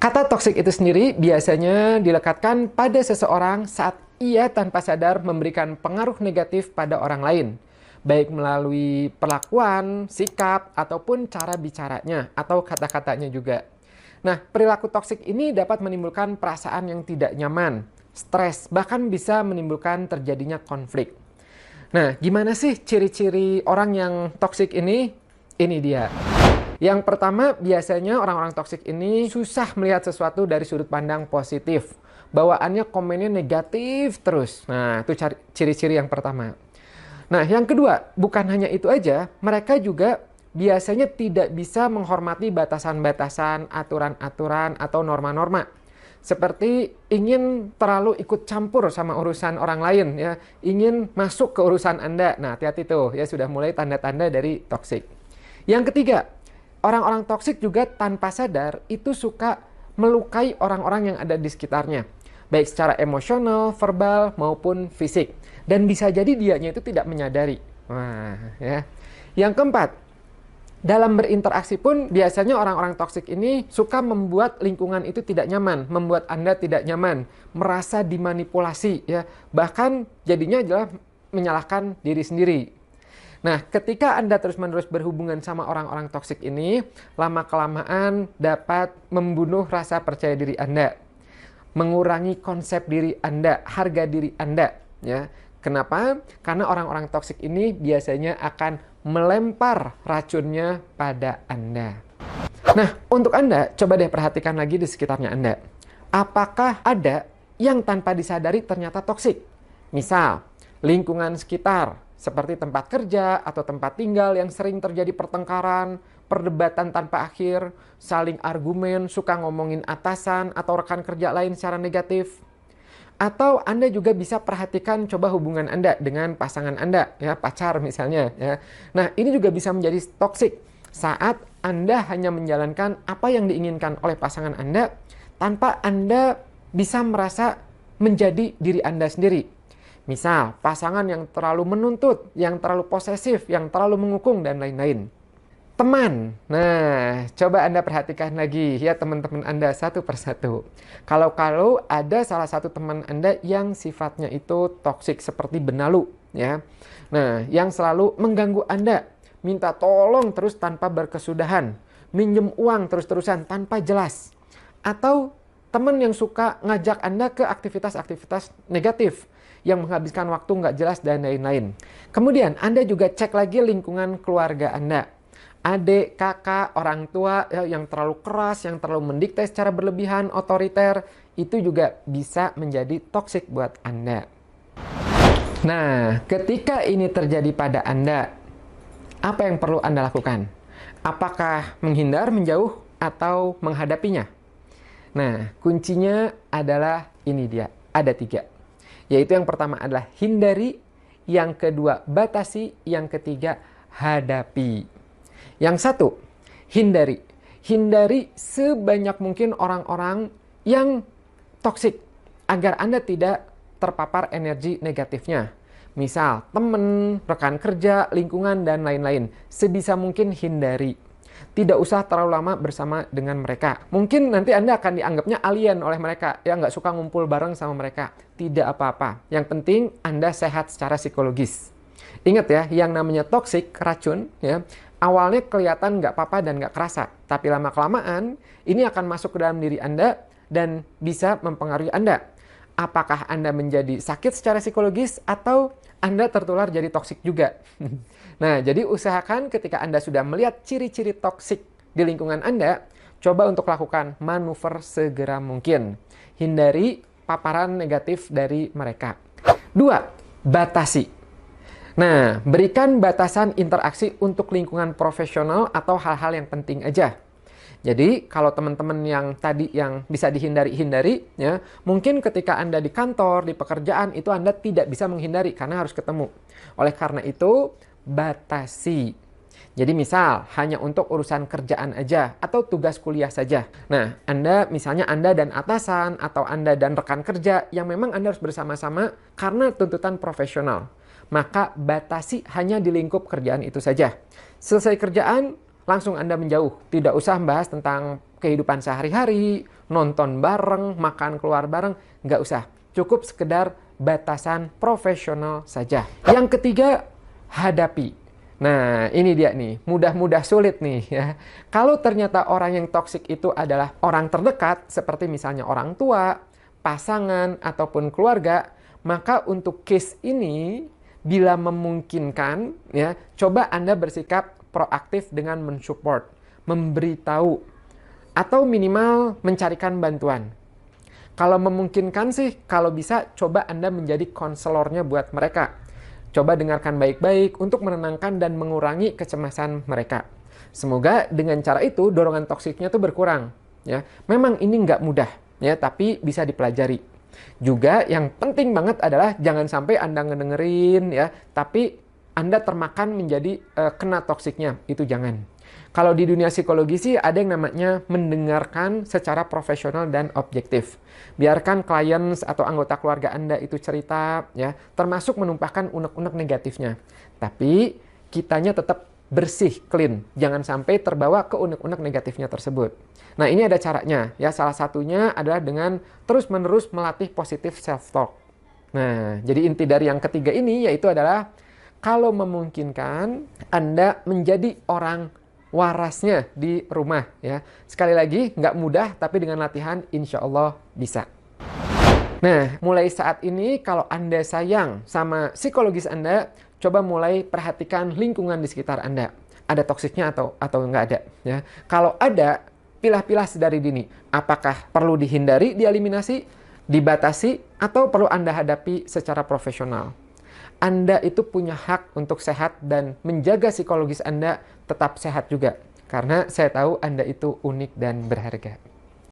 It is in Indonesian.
Kata toksik itu sendiri biasanya dilekatkan pada seseorang saat ia tanpa sadar memberikan pengaruh negatif pada orang lain, baik melalui perlakuan, sikap, ataupun cara bicaranya atau kata-katanya juga. Nah, perilaku toksik ini dapat menimbulkan perasaan yang tidak nyaman, stres, bahkan bisa menimbulkan terjadinya konflik. Nah, gimana sih ciri-ciri orang yang toksik ini? Ini dia. Yang pertama, biasanya orang-orang toksik ini susah melihat sesuatu dari sudut pandang positif. Bawaannya komennya negatif terus. Nah, itu ciri-ciri yang pertama. Nah, yang kedua, bukan hanya itu aja, mereka juga biasanya tidak bisa menghormati batasan-batasan, aturan-aturan, atau norma-norma. Seperti ingin terlalu ikut campur sama urusan orang lain, ya, ingin masuk ke urusan Anda. Nah, hati-hati tuh, ya sudah mulai tanda-tanda dari toksik. Yang ketiga, orang-orang toksik juga tanpa sadar itu suka melukai orang-orang yang ada di sekitarnya. Baik secara emosional, verbal, maupun fisik. Dan bisa jadi dianya itu tidak menyadari. Wah, ya. Yang keempat, dalam berinteraksi pun biasanya orang-orang toksik ini suka membuat lingkungan itu tidak nyaman, membuat Anda tidak nyaman, merasa dimanipulasi, ya. Bahkan jadinya adalah menyalahkan diri sendiri. Nah, ketika Anda terus-menerus berhubungan sama orang-orang toksik ini, lama-kelamaan dapat membunuh rasa percaya diri Anda, mengurangi konsep diri Anda, harga diri Anda, ya. Kenapa? Karena orang-orang toksik ini biasanya akan melempar racunnya pada Anda. Nah, untuk Anda, coba deh perhatikan lagi di sekitarnya Anda. Apakah ada yang tanpa disadari ternyata toksik? Misal, lingkungan sekitar, seperti tempat kerja atau tempat tinggal yang sering terjadi pertengkaran, perdebatan tanpa akhir, saling argumen, suka ngomongin atasan atau rekan kerja lain secara negatif. Atau Anda juga bisa perhatikan coba hubungan Anda dengan pasangan Anda, ya, pacar misalnya, ya. Nah, ini juga bisa menjadi toksik saat Anda hanya menjalankan apa yang diinginkan oleh pasangan Anda tanpa Anda bisa merasa menjadi diri Anda sendiri. Misal, pasangan yang terlalu menuntut, yang terlalu posesif, yang terlalu mengukung, dan lain-lain. Teman. Nah, coba Anda perhatikan lagi ya teman-teman Anda satu persatu. Kalau ada salah satu teman Anda yang sifatnya itu toksik seperti benalu, ya. Nah, yang selalu mengganggu Anda, minta tolong terus tanpa berkesudahan, minjem uang terus-terusan tanpa jelas. Atau teman yang suka ngajak Anda ke aktivitas-aktivitas negatif, yang menghabiskan waktu nggak jelas dan lain-lain. Kemudian Anda juga cek lagi lingkungan keluarga Anda. Adik, kakak, orang tua ya, yang terlalu keras, yang terlalu mendikte secara berlebihan, otoriter, itu juga bisa menjadi toksik buat Anda. Nah, ketika ini terjadi pada Anda, apa yang perlu Anda lakukan? Apakah menghindar, menjauh, atau menghadapinya? Nah, kuncinya adalah ini dia, ada 3. Yaitu yang pertama adalah hindari, yang kedua batasi, yang ketiga hadapi. Yang satu, hindari. Hindari sebanyak mungkin orang-orang yang toksik agar Anda tidak terpapar energi negatifnya. Misal, teman, rekan kerja, lingkungan, dan lain-lain. Sebisa mungkin hindari. Tidak usah terlalu lama bersama dengan mereka. Mungkin nanti Anda akan dianggapnya alien oleh mereka. Ya, nggak suka ngumpul bareng sama mereka. Tidak apa-apa. Yang penting Anda sehat secara psikologis. Ingat ya, yang namanya toksik, racun, ya, awalnya kelihatan nggak apa-apa dan nggak kerasa. Tapi lama-kelamaan, ini akan masuk ke dalam diri Anda dan bisa mempengaruhi Anda. Apakah Anda menjadi sakit secara psikologis atau Anda tertular jadi toksik juga. Nah, jadi usahakan ketika Anda sudah melihat ciri-ciri toksik di lingkungan Anda, coba untuk lakukan manuver segera mungkin. Hindari paparan negatif dari mereka. 2, batasi. Nah, berikan batasan interaksi untuk lingkungan profesional atau hal-hal yang penting aja. Jadi, kalau teman-teman yang tadi yang bisa dihindari-hindari, ya, mungkin ketika Anda di kantor, di pekerjaan, itu Anda tidak bisa menghindari karena harus ketemu. Oleh karena itu, batasi. Jadi misal, hanya untuk urusan kerjaan aja atau tugas kuliah saja. Nah, misalnya Anda dan atasan atau Anda dan rekan kerja yang memang Anda harus bersama-sama karena tuntutan profesional. Maka batasi hanya di lingkup kerjaan itu saja. Selesai kerjaan, langsung Anda menjauh. Tidak usah membahas tentang kehidupan sehari-hari, nonton bareng, makan keluar bareng, nggak usah. Cukup sekedar batasan profesional saja. Yang ketiga, hadapi. Nah, ini dia nih, mudah-mudah sulit nih ya. Kalau ternyata orang yang toksik itu adalah orang terdekat, seperti misalnya orang tua, pasangan, ataupun keluarga, maka untuk case ini, bila memungkinkan, ya, coba Anda bersikap proaktif dengan mensupport, memberitahu, atau minimal mencarikan bantuan. Kalau memungkinkan sih, kalau bisa coba Anda menjadi konselornya buat mereka. Coba dengarkan baik-baik untuk menenangkan dan mengurangi kecemasan mereka. Semoga dengan cara itu dorongan toksiknya tuh berkurang. Ya, memang ini nggak mudah, ya, tapi bisa dipelajari. Juga yang penting banget adalah jangan sampai Anda ngedengerin ya, tapi Anda termakan menjadi kena toksiknya. Itu jangan. Kalau di dunia psikologi sih ada yang namanya mendengarkan secara profesional dan objektif. Biarkan klien atau anggota keluarga Anda itu cerita ya, termasuk menumpahkan unek-unek negatifnya. Tapi kitanya tetap bersih, clean. Jangan sampai terbawa ke unek-unek negatifnya tersebut. Nah, ini ada caranya ya. Salah satunya adalah dengan terus-menerus melatih positif self-talk. Nah, jadi inti dari yang ketiga ini yaitu adalah kalau memungkinkan Anda menjadi orang warasnya di rumah ya. Sekali lagi nggak mudah, tapi dengan latihan insya Allah bisa. Nah, mulai saat ini kalau Anda sayang sama psikologis Anda, coba mulai perhatikan lingkungan di sekitar Anda. Ada toksiknya atau nggak ada ya. Kalau ada, pilah-pilah sedari dini. Apakah perlu dihindari, dieliminasi, dibatasi, atau perlu Anda hadapi secara profesional. Anda itu punya hak untuk sehat dan menjaga psikologis Anda tetap sehat juga. Karena saya tahu Anda itu unik dan berharga.